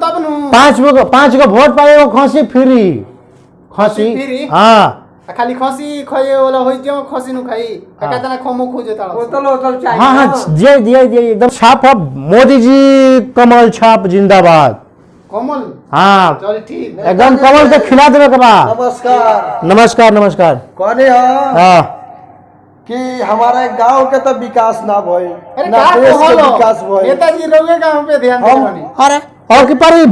तब नु 5 गो वोट पाएगो खसी फ्री खसी हां खाली खसी खये वाला होई जो खसी नु खाई का तना खमो खोजे ताला बोतल चाहिए हां दिए एकदम छाप मोदी जी कमल छाप जिंदाबाद कमल हाँ चल ठीक एकदम कमल के खिला देवे के बा। नमस्कार कौन है हाँ कि हमारे गांव के तो विकास ना भइल ना देश के विकास भइल नेताजी रोगे गांव पे ध्यान दे बनी अरे और की पारी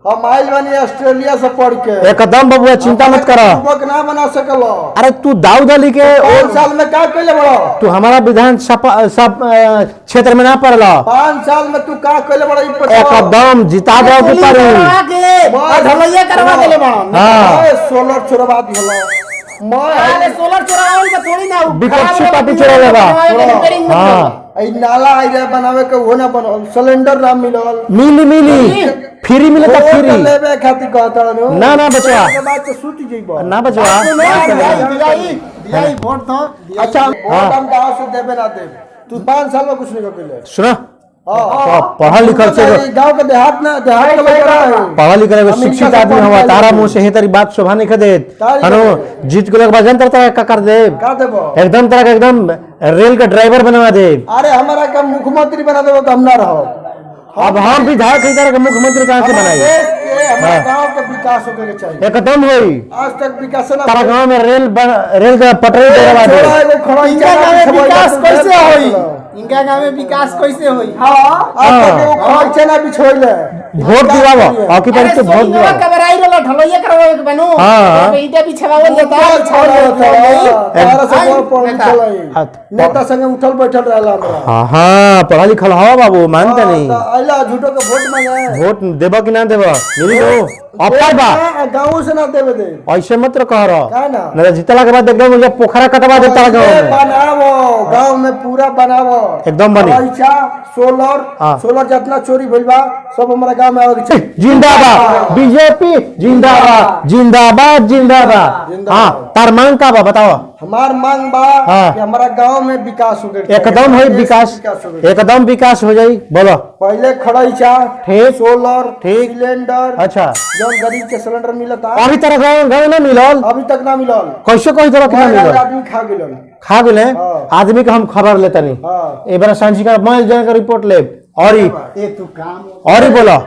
हम आइल बनी ऑस्ट्रेलिया से पढ़ के एकदम बबुआ चिंता मत करो युवक ना बना सकलो। अरे तू दाऊद अली के 5 साल में का कइले बड़ो तू हमारा विधान सब क्षेत्र में ना पड़ला 5 साल में तू का कइले बड़ो एकदम जिता जाओ की पारी ढलैया करवा देले बड़न हां सोलर चोरवा दिहलो अरे सोलर चोरावल के थोड़ी ना विपक्षी पार्टी चोरा लेगा हां ई नाला आइले बनावे के हो ना बनल सिलेंडर ना मिलल मिली फ्री मिलता फ्री लेबे खातिर कहता ना बचवा के बाद तो सूत जइबो ना बचवा दियाई वोट तो अच्छा वोट हम गांव से देबे ना देब तू 5 साल में कुछ नहीं कइले सुनो पढ़ा लिखल से गांव के देहात के लड़का है पढ़ा लिखल शिक्षित आदमी हुआ तारा मुंह से तेरी बात शोभा नहीं कर देत हनो जीत के लोग भजन तरह का कर दे का देबो एकदम तरह का एकदम रेल का ड्राइवर बनवा दे। अरे हमारा का मुख्यमंत्री बना देबो तो हम ना रहो अब हम विधायक की तरह मुख्यमंत्री कहां से बनाई हमारे गांव के विकास होके चाहिए एकदम होई आज तक विकास ना तारा गांव में रेल का पटरी देवा दे इनका गांव में विकास कैसे होई इनका गांव में विकास कैसे होई हां आज तक वो खर्चे ना बिछोइले वोट दिवावा बाकी पर तो वोट दिवा कबराई वाला ढलैया करवावे के बनू तो ईटा बिछावल जाता तारा से पढ़ चलाई नेता संगे उठल बैठल रहला हमरा हां पढ़ा लिखल हवा बाबू मानते नहीं आइला झूठो के वोट मांगे वोट देबो कि ना देबो मिली दो अपर बा गांव से ना देबे दे ऐसे मत कह रहा का ना मेरा जितला के बाद एकदम मुझे पोखरा कटवा देता गांव में बनावो गांव में पूरा बनावो एकदम बनी पैसा सोलर जितना चोरी भइल बा सब हमारा गांव में आवे के जिंदाबाद बीजेपी जिंदाबाद हां तार मांग का बा बताओ हमार मांग बा कि हमारा गांव में विकास हो गए एकदम होई विकास एकदम विकास हो जाई बोलो पहले खड़ैचा ठीक सोलर ठीक सिलेंडर अच्छा जौन गरीब के सिलेंडर मिलता अभी तरह गांव ना मिलल अभी तक ना मिलल कैसे कोई तरह के ना मिलल आदमी खा गेले आदमी के हम खबर लेता नहीं हां ए बार सांझी का मैं जाकर रिपोर्ट ले और ए तू काम और ही बोलो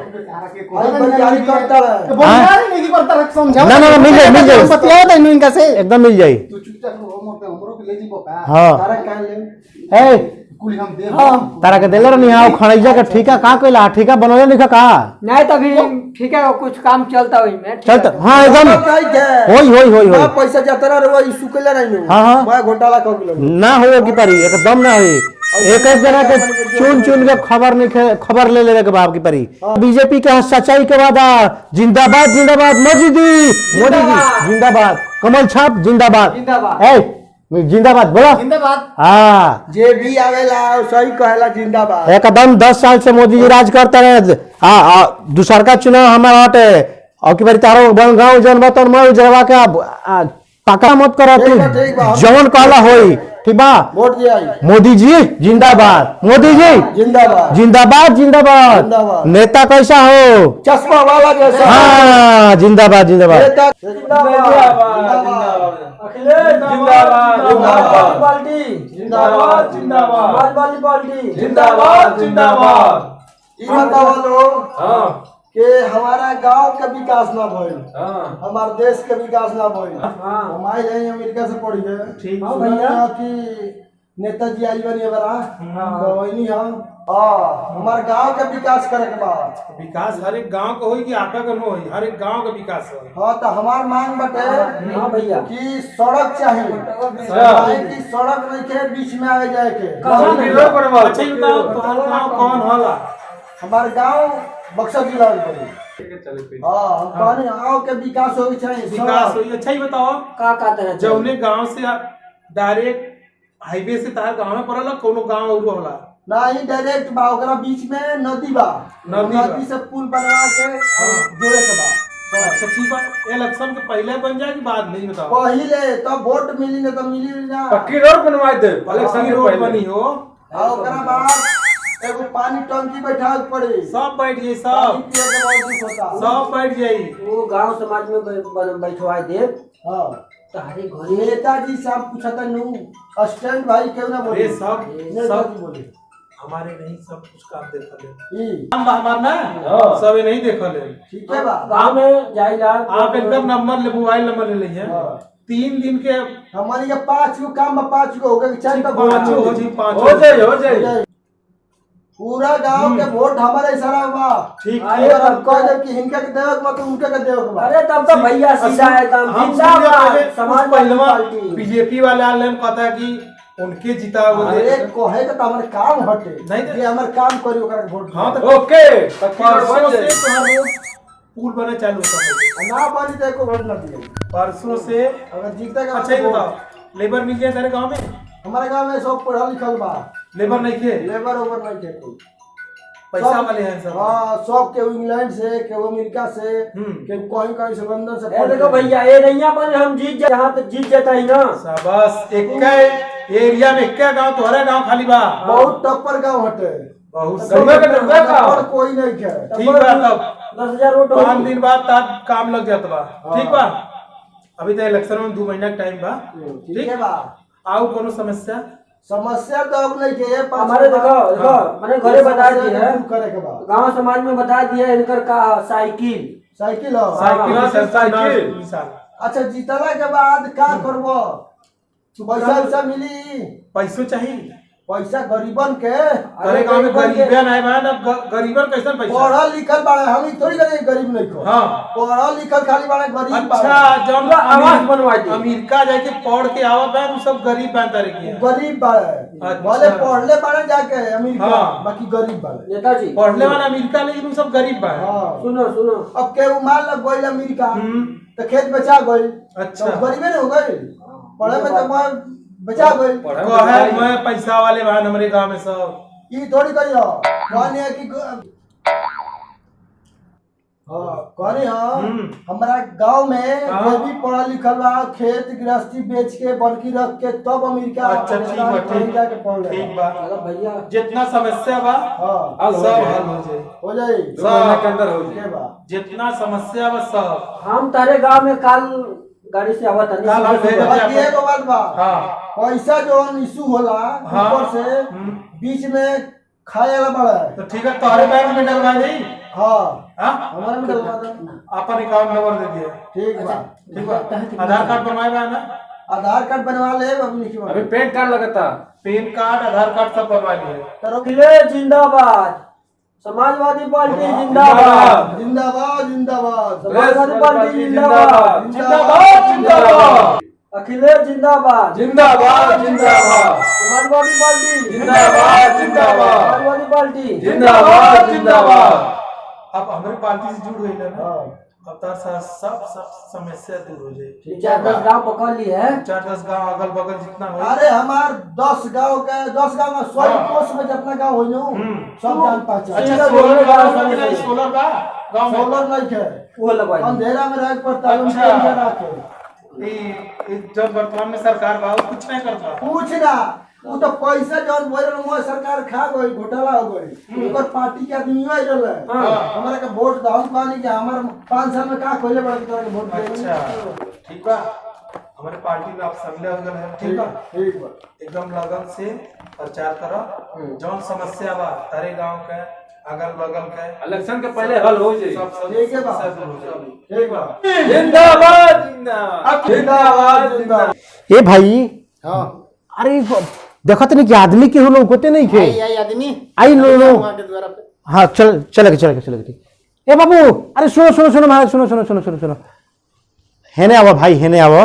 तैयारी करता रहे बोलना नहीं करता रख समझा ना मिल जाए बतिया दे नु इनका से एकदम मिल जाई तू चुपचाप हमरो के ले जीबो का हां तारा कान ले ए कुल हम दे तारा के देले रहनी हां खणैजा के ठीका का कइला ठीका बनोले लिखा का नहीं तो अभी ठीक है कुछ काम चलता हुई में चलता हां एकदम होई पैसा जाता ना रे इशू कइला नहीं हां मैं घोटाला कर गेलो ना होए की पारी एकदम ना होई एक जना के चुन के खबर ले के बाप की परी बीजेपी के सच्चाई के वादा जिंदाबाद मोदी जी जिंदाबाद कमल छाप जिंदाबाद जिंदाबाद बोलो जिंदाबाद हाँ जे भी आवेला सही कहेला जिंदाबाद एकदम 10 साल से मोदी जी राज करते रहे दूसर का चुनाव हमारा हटे और की बारी तारो गाँव जनबा तो मैं उजरवा के पक्का मत करो तू जवन कहला होई ठीक बा वोट दिया मोदी जी जिंदाबाद मोदी जी जिंदाबाद नेता कैसा हो चश्मा वाला जैसा हाँ जिंदाबाद नेता कि हमारा गांव के विकास ना भइल हमारे देश के विकास ना भइल हम आए हैं अमेरिका से पढ़ी है ठीक भैया कि नेताजी आई बनी बरा तो वही हम हमारे गांव के विकास करे के बाद विकास हर एक गांव का होई कि आपका का न होई हर एक गांव का विकास होई हां तो हमार मांग बटे हां भैया कि सड़क चाहिए कि सड़क नहीं के बीच में आवे जाए के अच्छा बताओ तुम्हारा गांव कौन होला हमार गांव बक्सर जिला में पड़ी हां हम कहने गांव के विकास होई चाहिए विकास होई अच्छा ही बताओ का तरह जौने गांव से डायरेक्ट हाईवे से तार गांव में पड़ला कोनो गांव और होला नहीं डायरेक्ट बा ओकरा बीच में नदी बा नदी से पुल बनवा के जोड़े के बा अच्छा ठीक बा इलेक्शन के पहले बन जाए कि बाद नहीं बताओ पहले तो वोट मिली न तो मिली ना पक्की रोड बनवा दे इलेक्शन की रोड बनी हो ओकरा बाद एगो पानी टंकी बैठावे पड़े सब बैठ जाए सब पिए के बहुत दुख होता सब बैठ जाई। वो गांव समाज में बैठवा दे हाँ तारे घरे नेताजी साहब पूछा था नू स्टैंड भाई क्यों ना बोले अरे सब नेताजी बोले हमारे नहीं सब कुछ काम देखा ले ई हम हमार ना सब ये नहीं देखा ले। ठीक है बा गांव में जाइला आप एकदम नंबर ले, मोबाइल नंबर ले लीजिए। 3 दिन के हमारी के 5 को काम में 5 को होगा कि 4 का पाँच हो जी, 5 हो जाए पूरा गांव के वोट हमारे इशारा हुआ ठीक अरे है। अब कह दे कि इनका के देव मतलब उनका के देव बा अरे तब तो भैया सीधा है एकदम हम जिंदाबाद समाजवादी पहलवा पार्टी बीजेपी वाले आले कहता है कि उनके जिता अरे कहे के तो हमारे काम हटे नहीं तो- ये हमारे काम करी ओकरा के वोट हाँ दे। तो ओके परसों से तुम्हारे पुल बने चालू होता ना बनी तो एको वोट ना दिए परसों से। अगर जीता का अच्छा ये बताओ, लेबर मिल गया तेरे गांव में? हमारे गांव में सब पढ़ा लिखल बा लेबर नहीं थे, लेबर ओवर नहीं थे कोई पैसा सब- वाले हैं सब। हाँ सब के इंग्लैंड से के अमेरिका से हम्म। के कहीं कहीं से लंदन से ए देखो भैया ये नैया पर हम जीत जाए यहाँ तक जीत जाता ही ना शाबाश। एक एरिया में एक गांव तोहरा गांव खाली बा। बहुत टप्पर गांव हटे बहुत तो सही। टप्पर कोई नहीं खे ठीक बा तब 10,000 वोट 5 दिन बाद तब काम लग जाता बा। ठीक बा, अभी तो इलेक्शन में 2 महीना का टाइम बा। ठीक है बा आओ कोनो समस्या? समस्या तो अब नहीं के हमारे देखो देखो मैंने घरे बता दी है करे के बा गांव समाज में बता दिया इनकर का साइकिल साइकिल हो साइकिल साल। अच्छा जीतला के बाद का करबो पैसा उसा मिली पैसों चाहिए पैसा गरीबन के तेरे गांव में गरीबन आए बा ना, गरीबन कैसे पैसा? पढ़ल लिखल बाड़े हम ही थोड़ी करे गरीब नहीं को हाँ। पढ़ल लिखल खाली बाड़े गरीब अच्छा जौन आवास बनवा दी। अमेरिका जाके पढ़ के आवा बा वो सब गरीब बन तारे की है। गरीब बाड़े अच्छा। भले पढ़ले बाड़े जाके अमेरिका हाँ। बाकी गरीब बाड़े नेताजी पढ़ने वाला अमेरिका लेकिन वो सब गरीब बा। हाँ सुनो सुनो अब के वो मान लग गइल अमेरिका हम्म। तो खेत बेचा गइल अच्छा। तो गरीबे न हो गइल पढ़े में तो मैं बेचा गइल कहे मैं पैसा वाले बहन हमारे गांव में सब। ई थोड़ी कहियो कहनी है कि हाँ कहनी हाँ हमारा गांव में हाँ। जो भी पढ़ा लिखल बा खेत गृहस्थी बेच के बल्कि रख के तब अमेरिका अच्छा ठीक बा, कहीं जाके पढ़ ले ठीक बा। अरे भैया जितना समस्या बा हाँ सब हल हो जाए। हो जाए सब के अंदर हो ठीक है बा जितना समस्या बा सब। हम तारे गांव में काल गाड़ी से आवत काल हम भेज देते बाकी एगो बात बा हाँ पैसा जो इशू होला हाँ। ऊपर से बीच में खाए वाला बड़ा है तो ठीक है तुम्हारे बैंक में डलवा दी। हाँ हाँ हमारे में डलवा दो अपन अकाउंट नंबर दे दिए। ठीक बा ठीक बा, आधार कार्ड बनवाए बा ना? आधार कार्ड बनवा ले अभी लिखी अभी पैन कार्ड लगता पैन कार्ड आधार कार्ड सब बनवा लिए। अखिलेश जिंदाबाद समाजवादी पार्टी जिंदाबाद जिंदाबाद जिंदाबाद समाजवादी पार्टी जिंदाबाद जिंदाबाद जिंदाबाद अखिलेश जिंदाबाद जिंदाबाद जिंदाबाद समाजवादी पार्टी जिंदाबाद जिंदाबाद समाजवादी पार्टी जिंदाबाद जिंदाबाद। अब हमारे पार्टी से जुड़ गई ना, हाँ। अब तार सब समस्या दूर हो जाए। 4-10 गाँव पकड़ ली है 4-10 गांव अगल बगल जितना हो। अरे हमार 10 गांव का 10 गांव में 100 कोस में जितना गांव हो नु सब जान पहचान अच्छा सोलर सोलर गाँव गांव में में सोलर बा गांव में। सोलर नहीं है वो लगवाई अंधेरा में रह पर तालुम अच्छा। के रखे ये जब वर्तमान में सरकार बा वो कुछ नहीं करता। पूछ ना वो तो पैसा जौन बोल रहा हूँ सरकार खा गई घोटाला हो गई ऊपर पार्टी के आदमी आई रहे हमारा के वोट दो हम कहनी कि हमारे 5 साल में का खोले बड़ा तरह के वोट अच्छा ठीक बा, हमारे पार्टी में आप सम्मिलित हो गए हैं। ठीक बा, ठीक बा एकदम लगन से प्रचार करो। जौन समस्या बा तारे गांव के अगल बगल के इलेक्शन के पहले हल हो जाए। सब ठीक है बा। समस्या दूर हो जाए। ठीक बा जिंदाबाद जिंदाबाद जिंदाबाद जिंदाबाद ए भाई हाँ अरे देखत नहीं कि आदमी के हो लोग होते नहीं खे आई आदमी आई लो लो वहाँ के द्वारा पे हाँ चल के ठीक। ए बाबू अरे सुनो महाराज सुनो हेने आवो भाई हेने आवो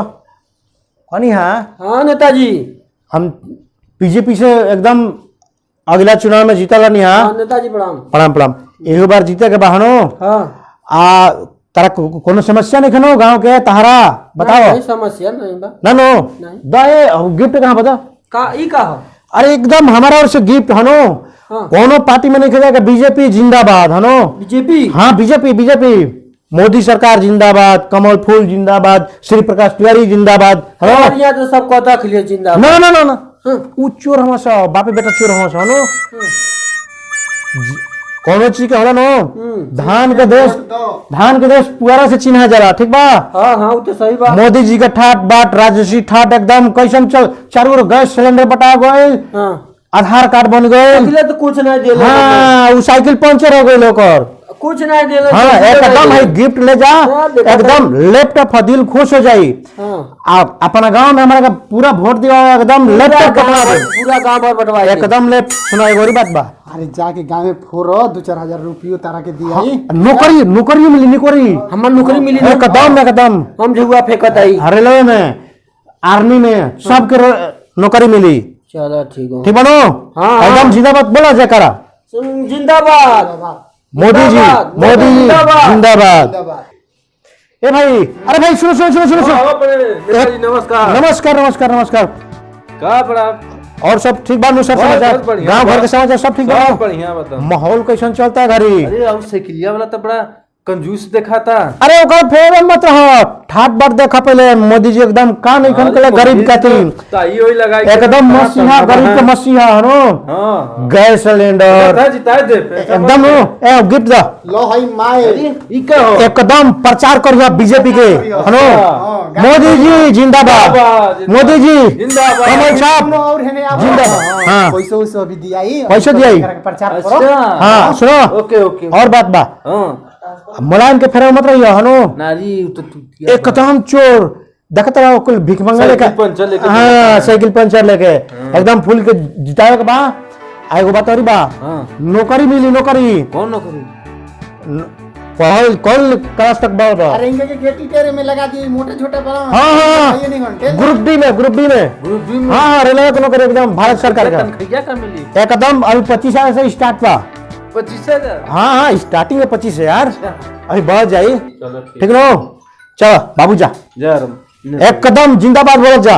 कौन हाँ हाँ नेताजी हम बीजेपी से एकदम अगला चुनाव में जीता नहीं हाँ हाँ नेताजी प्रणाम प्रणाम एक बार जीते के बहनो हाँ आ तारा कोनो समस्या नहीं खनो गांव के तहारा बताओ नहीं समस्या नहीं बा ना नो नहीं। दाए गिफ्ट कहाँ बता का ई का हो अरे एकदम हमारा ओर से गिफ्ट हनो हाँ। कोनो पार्टी में नहीं खेलेगा बीजेपी जिंदाबाद हनो बीजेपी हाँ बीजेपी मोदी सरकार जिंदाबाद कमल फूल जिंदाबाद श्री प्रकाश तिवारी जिंदाबाद हनो हमारे यहाँ तो सब कहता अखिलेश जिंदाबाद ना ऊ चोर हम बापे बेटा चोर हम हनो कोनो चीज के होला नो धान के देश पुआरा से चिन्हा जाला ठीक बा। हाँ हाँ वो तो सही बात। मोदी जी का ठाट बाट राजस्वी ठाट एकदम कैसन चल चारों गैस सिलेंडर बटा गए, हाँ आधार कार्ड बन गए, अगले तो कुछ नहीं दे हाँ वो साइकिल पंचर हो गई लोकर, कुछ नहीं दे हाँ एकदम है गिफ्ट ले जा एकदम लैपटॉप दिल खुश हो जाई। आप अपना गांव में हमारा पूरा वोट दिया एकदम लैपटॉप पूरा गांव भर बंटवा एकदम ले सुना एगो बात बा। अरे जाके गाँव में फोरो 2-4 रुपये तारा के दिया नौकरी मिली नौकरी हमार नौकरी मिली एकदम हम जुआ फेंकत आई रेलवे में आर्मी में सबके नौकरी मिली। चलो ठीक है ठीक बनो एकदम जिंदाबाद बोला जयकारा जिंदाबाद मोदी जी जिंदाबाद। ए भाई अरे भाई सुनो नमस्कार नमस्कार का बड़ा और सब ठीक बात सब समाचार गांव घर के समाचार सब ठीक बा बढ़िया बता। माहौल कैसन चलता है घरी। अरे अब साइकिलिया वाला तो बड़ा कंजूस देखा था। अरे ओकर फेर मत रहो ठाट बाट देखा पहले मोदी जी एकदम का नहीं खन के गरीब खातिर ताई होई लगाई एकदम मसीहा गरीब के मसीहा हनो। हां गैस सिलेंडर जिताए दे एकदम ए गिफ्ट दा लो भाई माए ई का हो एकदम प्रचार करियो बीजेपी के हनो। मोदी जी जिंदाबाद मोदी जी जिंदाबाद कमल छाप और है ने जिंदाबाद। हाँ पैसा अभी दिया ही पैसा दिया ही प्रचार करो। अच्छा हाँ सुनो ओके और बात बा हां मुलायम के फेरा मत रहियो हनो नारी तो एकदम चोर देखत रहो कुल भीख मंगा लेके साइकिल पंचर लेके हाँ साइकिल पंचर लेके एकदम फूल के जितावे के बा। आएगो बात और बा हां नौकरी मिली नौकरी कौन नौकरी पहल कल क्लास तक बा अरे इनके के खेती तेरे में लगा दी मोटे छोटे बड़ा हाँ ये नहीं घंटे ग्रुप डी में हाँ रेलवे की नौकरी एकदम भारत सरकार का तनख्वाह का मिली एकदम अभी 25,000 से स्टार्ट बा। 25,000 हाँ स्टार्टिंग में 25 है यार अभी बढ़ जाई चलो ठीक नो चलो बाबू जा जा एकदम जिंदाबाद बोल जा।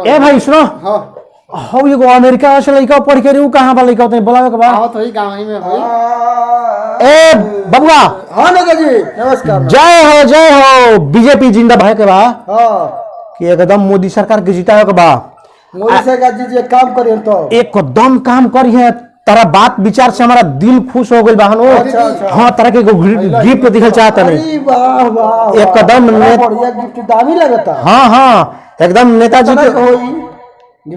ए भाई सुनो हाँ ये अमेरिका से लड़का पढ़ के रू कहाँ बा लड़का तो बोला के बा आओ तो ही गाँव ही में भाई ए बबुआ हाँ नगा जी नमस्कार। जय हो बीजेपी जिंदाबाद के बा हाँ कि एकदम मोदी सरकार के जितावे के बा। मोदी सरकार जी काम करिए तो एकदम काम करी है तारा बात विचार से हमारा दिल खुश हो गई बहनो। अच्छा। हाँ तरह के गिफ्ट दिखल चाहता नहीं अरे वाह वाह एकदम बढ़िया गिफ्ट दामी लगता। हाँ एकदम नेताजी के होई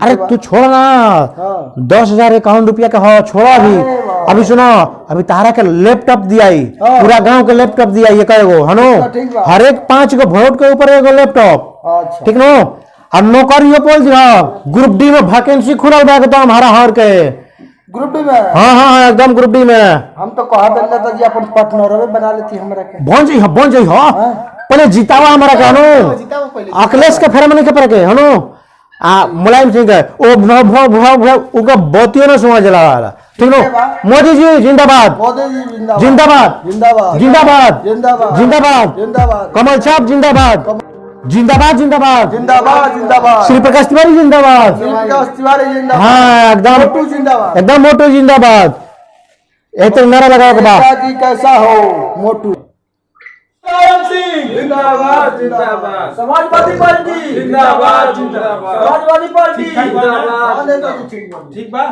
अरे तू छोड़ ना 10,051 का हो छोड़ो अभी सुनो अभी तारा के लैपटॉप दिया ही पूरा गांव के लैपटॉप दिया ये कएगो हनो हर एक 5 गो वोट के ऊपर एगो लैपटॉप अच्छा ठीक नो। और नौकरी बोल दिया ग्रुप डी में वैकेंसी खुलल बा एकदम हरा हर के ग्रुप डी में। हाँ एकदम ग्रुप डी में हम तो कहा था जी अपन पार्टनर में बना लेती हमरा के बन जाई हो पहले जितावा हमारा के हनो जीता वो पहले अखिलेश के फेर में नहीं के पर के हनो मुलायम सिंह के ओ भव उनका बतियो न समझ लगा ठीक नो। मोदी जी जिंदाबाद मोदी जी जिंदाबाद जिंदाबाद जिंदाबाद जिंदाबाद जिंदाबाद जिंदाबाद कमल छाप जिंदाबाद जिंदाबाद जिंदाबाद जिंदाबाद जिंदाबाद श्री प्रकाश तिवारी जिंदाबाद प्रकाश तिवारी जिंदाबाद हाँ एकदम मोटू जिंदाबाद एकदम मोटू जिंदाबाद एक तो नारा लगा के बाद नेताजी कैसा हो मोटू जिंदाबाद जिंदाबाद समाजवादी पार्टी जिंदाबाद जिंदाबाद समाजवादी पार्टी जिंदाबाद ठीक ठीक बा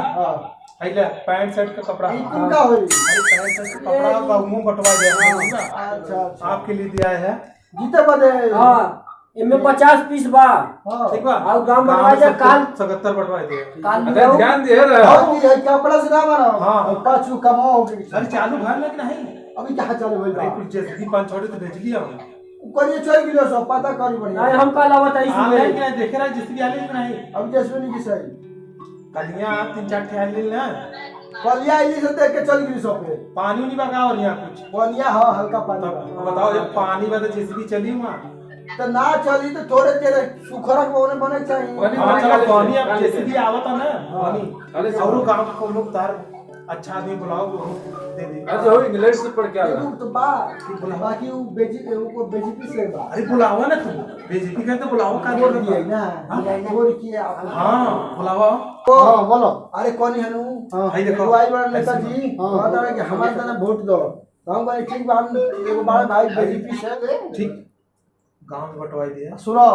पहले पैंट शर्ट का कपड़ा किनका होई पैंट शर्ट का कपड़ा का मुंह बटवा दिया अच्छा अच्छा आपके लिए दिया है जीते बदे हाँ इनमें 50 पीस बा हाँ ठीक बा और गांव बनवा जा काल 77 बटवा दिए काल अरे ध्यान दे रहा और की है कपड़ा से ना बना हाँ। पाछू कमाओगे अरे चालू घर लग नहीं अभी क्या चालू होई अरे कुछ जैसे 5 छोड़े तो भेज लिया हमने करिए 4 किलो सब पता करी नहीं बढ़िया हम काल आवत आई आ रहे सुबह क्या देख रहा जिसकी आले कि नहीं अभी जैसे की सही कलियां 3-4 ठे आले ना कलिया इली से देख के चल गई सब पे पानी नहीं बगा और यहाँ कुछ बनिया हाँ हल्का पानी तब बताओ जब पानी बदे जिसकी चली वहाँ तो ना चली तो थोड़े तेरे सुखरक होने बने चाहिए हाँ चलो पानी अब जिसकी आवत है ना पानी और गांव को लोग तार अच्छा आदमी बुलाओ वो दे दे अच्छा हो इंग्लैंड से पढ़ के आया वो तो बाकी वो बेजीपी से बा अरे बुलावा ना तू बीजेपी का तो बुलाओ का वोट दिया ना वोट किया हाँ बुलावा हाँ बोलो अरे कौन है नु भाई देखो भाई बड़ा नेताजी कहता है कि हमारे तना वोट दो तो हम बोले ठीक बा हम एगो बड़ा भाई बीजेपी से ठीक गांव में बंटवाई दिया सुनो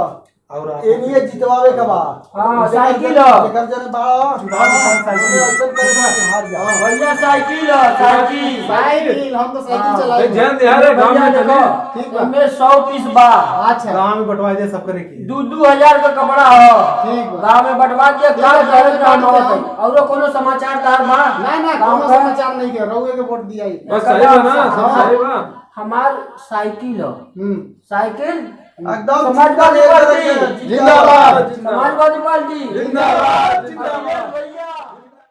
और आप ए नहीं जितवावे का बा हाँ, साइकिल हो। लेकर जाने बाड़ा चुनाव निशान साइकिल। ऐसा करेगा कि हार जा भैया साइकिल हो, साइकिल साइकिल हम तो साइकिल ए, चलाए ध्यान दे यार गांव भैया में देखो चले। ठीक बा। इनमें 100 पीस बा। अच्छा गांव में बंटवाई दिया सब करे की 2-2 हजार का कपड़ा हो। ठीक बा। गांव में बंटवा दिया काम करे काम होत और कोनो समाचार तार बा ना ना गाँव कोनो का? समाचार नहीं के रहुए के वोट दिया ही बस सही बा ना सब सही बा। हमार साइकिल हो, साइकिल एकदम समाजवादी पार्टी जिंदाबाद समाजवादी पार्टी जिंदाबाद जिंदाबाद।